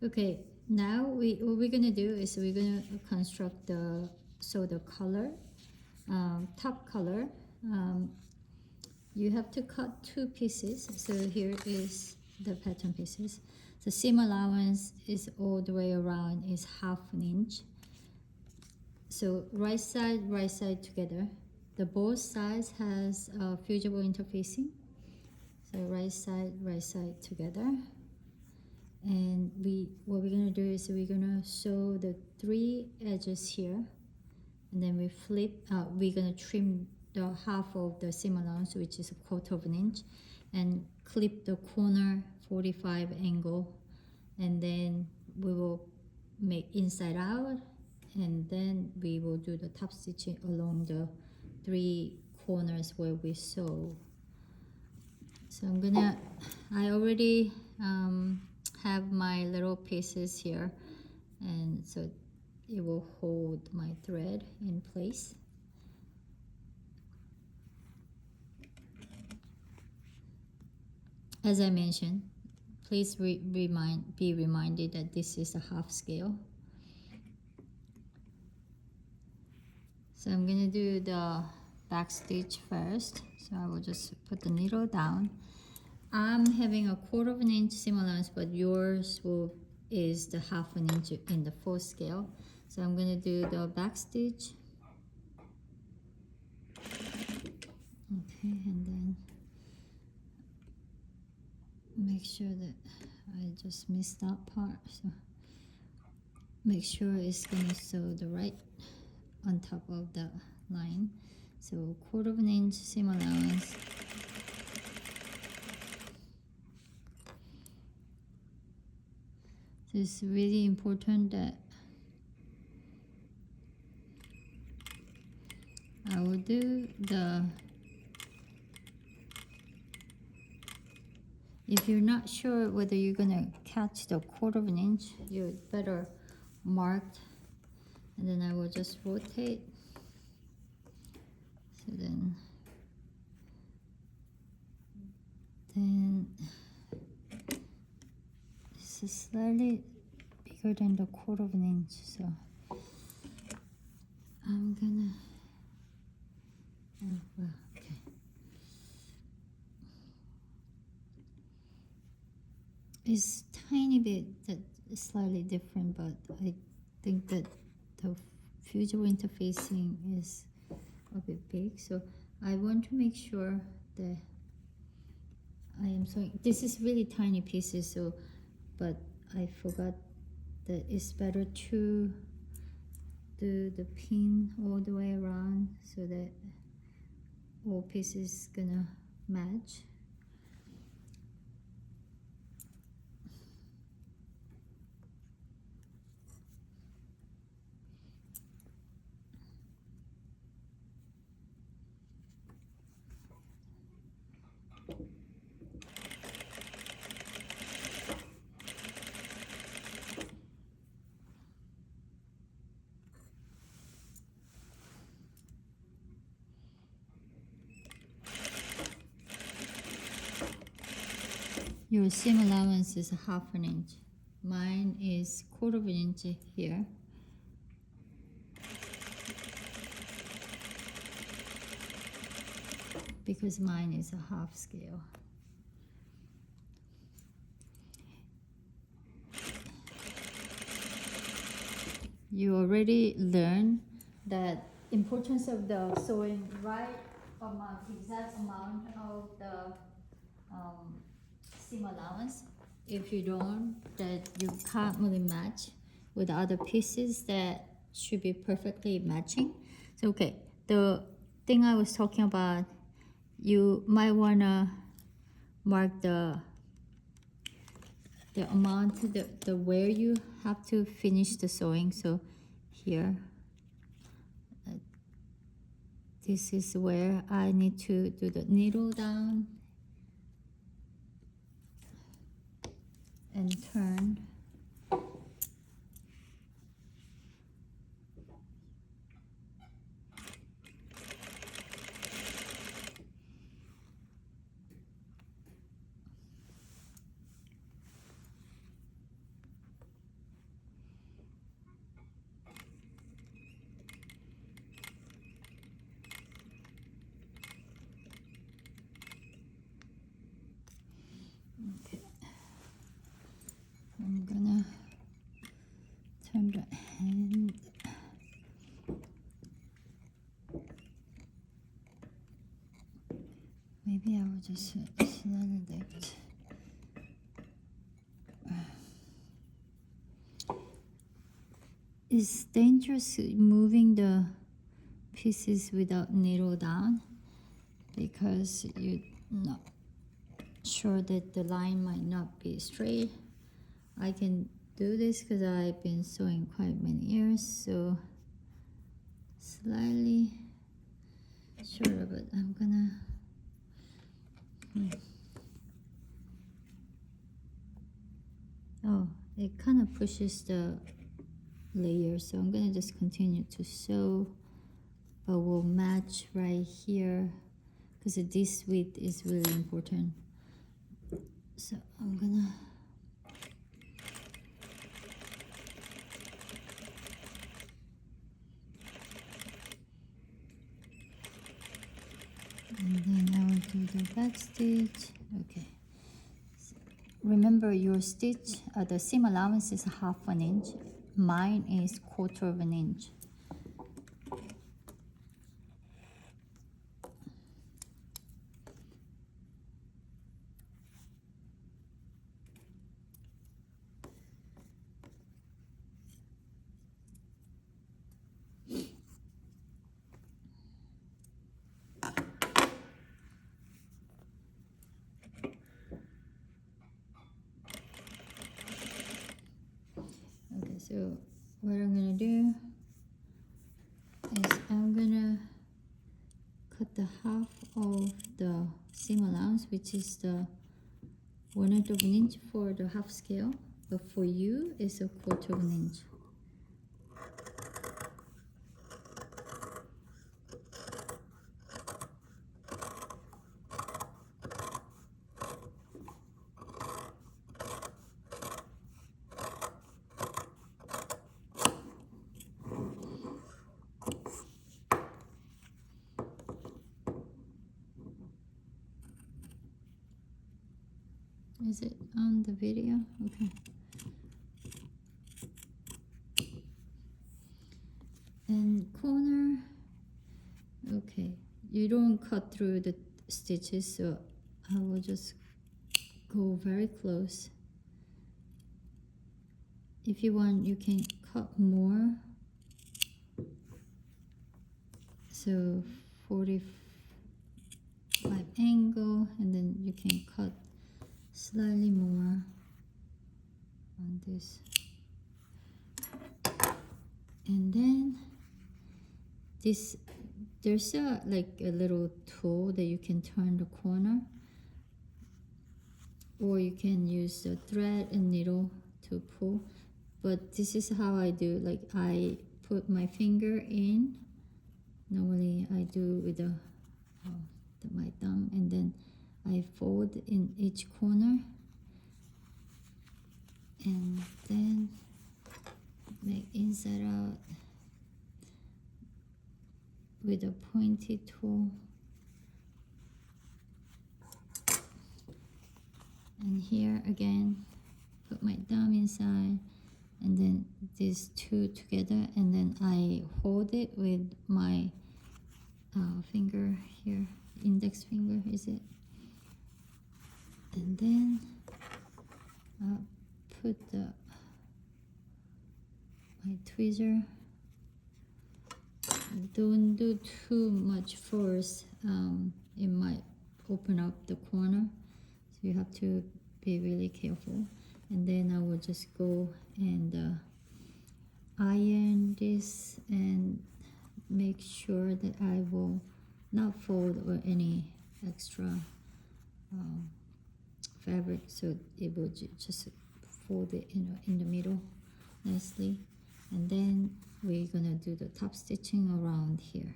Okay, now what we're gonna do is we're gonna construct the color, top color. You have to cut two pieces. So here is the pattern pieces. The seam allowance is all the way around is 1/2 inch. So right side together. The both sides has fusible interfacing. So right side together. And what we're gonna do is we're gonna sew the 3 edges here, and then we flip. We're gonna trim the half of the seam allowance, which is 1/4 of an inch, and clip the corner 45 angle, and then we will make inside out, and then we will do the top stitching along the 3 corners where we sew. So I already have my little pieces here, and so it will hold my thread in place. As I mentioned, please be reminded that this is a 1/2 scale. So I'm gonna do the back stitch first. So I will just put the needle down. I'm having a 1/4 of an inch seam allowance, but yours is the 1/2 an inch in the 4th scale. So I'm gonna do the back stitch. Okay, and then make sure that I just missed that part. So make sure it's gonna sew the right on top of the line. So 1/4 of an inch seam allowance. So it's really important that I will do the, if you're not sure whether you're gonna catch the 1/4 of an inch, you better mark, and then I will just rotate. So then this is slightly bigger than the 1/4 of an inch, so I'm gonna, okay. It's tiny bit that is slightly different, but I think that the fusible interfacing is a bit big, so I want to make sure that I am sewing. This is really tiny pieces, so but I forgot that it's better to do the pin all the way around so that all pieces gonna match. Your seam allowance is 1/2 an inch. Mine is 1/4 of an inch here. Because mine is a 1/2 scale. You already learned that importance of the sewing right amount, exact amount of the seam allowance. If you don't, that you can't really match with other pieces that should be perfectly matching. So okay, the thing I was talking about, you might wanna mark the amount, the where you have to finish the sewing. So here, this is where I need to do the needle down and turn. turn the hand. Maybe I will just slightly lift. It's dangerous moving the pieces without needle down because you're not sure that the line might not be straight. I can do this because I've been sewing quite many years, so slightly shorter, but I'm gonna oh, it kind of pushes the layer, so I'm gonna just continue to sew, but we'll match right here because this width is really important. So I'm gonna and then I will do the back stitch. Okay, so remember your stitch, the seam allowance is 1/2 inch. Mine is 1/4 inch. Okay, so what I'm gonna do is I'm gonna cut the half of the seam allowance, which is the 1/4 inch for the half scale, but for you it's 1/4 inch. Is it on the video? Okay. And corner, okay. You don't cut through the stitches, so I will just go very close. If you want, you can cut more. So 45 angle, and then you can cut slightly more on this. And then this, there's a little tool that you can turn the corner, or you can use the thread and needle to pull. But this is how I do, like I put my finger in. Normally I do with my thumb, and then I fold in each corner, and then make inside out with a pointy tool. And here again, put my thumb inside, and then these two together, and then I hold it with my finger here, index finger is it, and then put my tweezer. Don't do too much force, it might open up the corner, so you have to be really careful. And then I will just go and iron this and make sure that I will not fold or any extra fabric, so it will just fold it in the middle nicely. And then we're gonna do the top stitching around here.